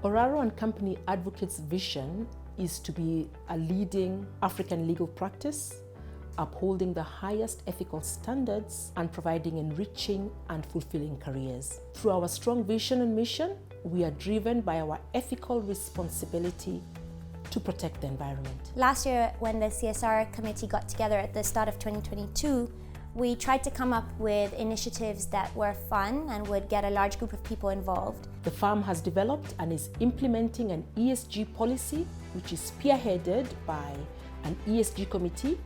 Oraro Company Advocates' vision is to be a leading African legal practice, upholding the highest ethical standards and providing enriching and fulfilling careers. Through our strong vision and mission, we are driven by our ethical responsibility to protect the environment. Last year, when the CSR committee got together at the start of 2022, we tried to come up with initiatives that were fun and would get a large group of people involved. The firm has developed and is implementing an ESG policy, which is spearheaded by an ESG committee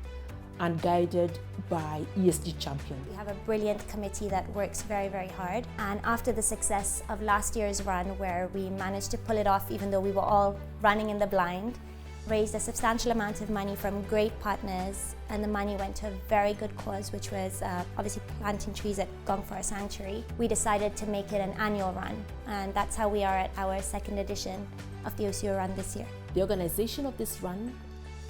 and guided by ESG champions. We have a brilliant committee that works very, very hard. And after the success of last year's run, where we managed to pull it off even though we were all running in the blind, raised a substantial amount of money from great partners, and the money went to a very good cause, which was obviously planting trees at Gjenge Sanctuary. We decided to make it an annual run, and that's how we are at our second edition of the OCO Run this year. The organization of this run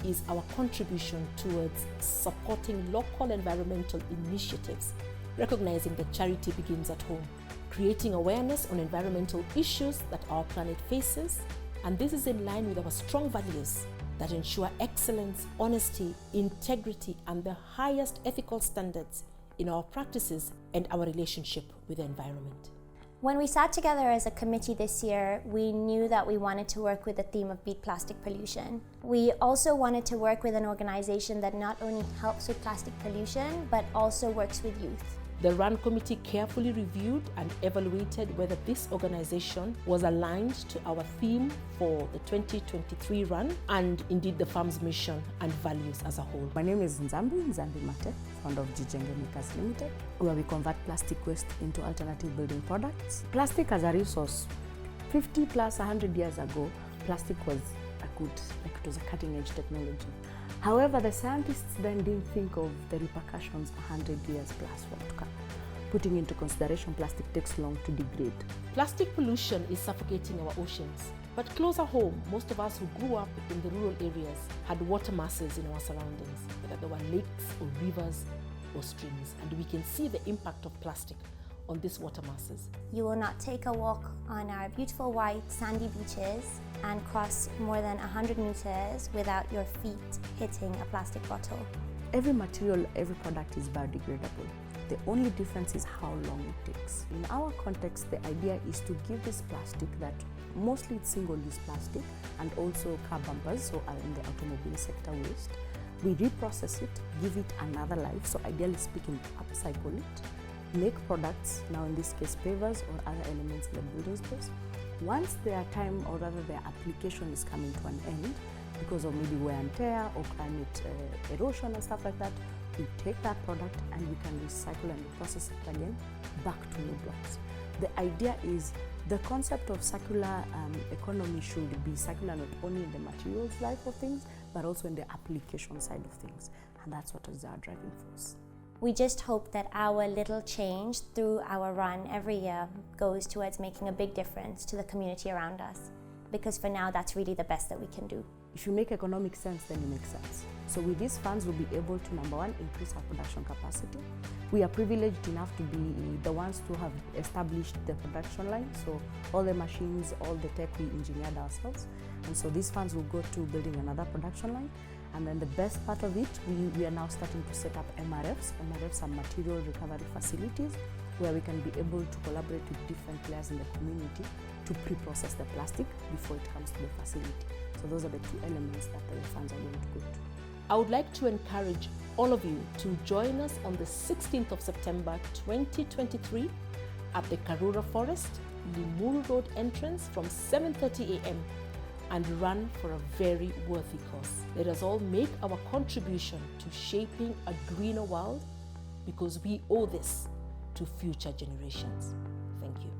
is our contribution towards supporting local environmental initiatives, recognizing that charity begins at home, creating awareness on environmental issues that our planet faces, and this is in line with our strong values that ensure excellence, honesty, integrity, and the highest ethical standards in our practices and our relationship with the environment. When we sat together as a committee this year, we knew that we wanted to work with the theme of beat plastic pollution. We also wanted to work with an organization that not only helps with plastic pollution, but also works with youth. The Run Committee carefully reviewed and evaluated whether this organization was aligned to our theme for the 2023 run and indeed the firm's mission and values as a whole. My name is Gjenge Makers, founder of Gjenge Makers Limited, where we convert plastic waste into alternative building products. Plastic as a resource, 50 plus 100 years ago, plastic was it was a cutting edge technology. However, the scientists then didn't think of the repercussions 100 years plus what to come. Putting into consideration plastic takes long to degrade. Plastic pollution is suffocating our oceans. But closer home, most of us who grew up in the rural areas had water masses in our surroundings, whether they were lakes or rivers or streams, and we can see the impact of plastic on these water masses. You will not take a walk on our beautiful white sandy beaches and cross more than 100 meters without your feet hitting a plastic bottle. Every material, every product is biodegradable. The only difference is how long it takes. In our context, the idea is to give this plastic that mostly it's single-use plastic and also car bumpers, so in the automobile sector waste. We reprocess it, give it another life, so ideally speaking, upcycle it, make products, now in this case pavers or other elements in the building space. Once their time, or rather their application, is coming to an end because of maybe wear and tear or climate erosion and stuff like that, we take that product and we can recycle and reprocess it again back to new blocks. The idea is the concept of circular economy should be circular not only in the materials life of things, but also in the application side of things. And that's what is our driving force. We just hope that our little change through our run every year goes towards making a big difference to the community around us. Because for now, that's really the best that we can do. If you make economic sense, then you make sense. So with these funds, we'll be able to, number one, increase our production capacity. We are privileged enough to be the ones to have established the production line. So all the machines, all the tech, we engineered ourselves. And so these funds will go to building another production line. And then the best part of it, we are now starting to set up MRFs. MRFs are material recovery facilities, where we can be able to collaborate with different players in the community to pre-process the plastic before it comes to the facility. So those are the two elements that the funds are going to go to. I would like to encourage all of you to join us on the 16th of September 2023 at the Karura Forest, Limuru Road entrance from 7:30 a.m. and run for a very worthy cause. Let us all make our contribution to shaping a greener world, because we owe this to future generations. Thank you.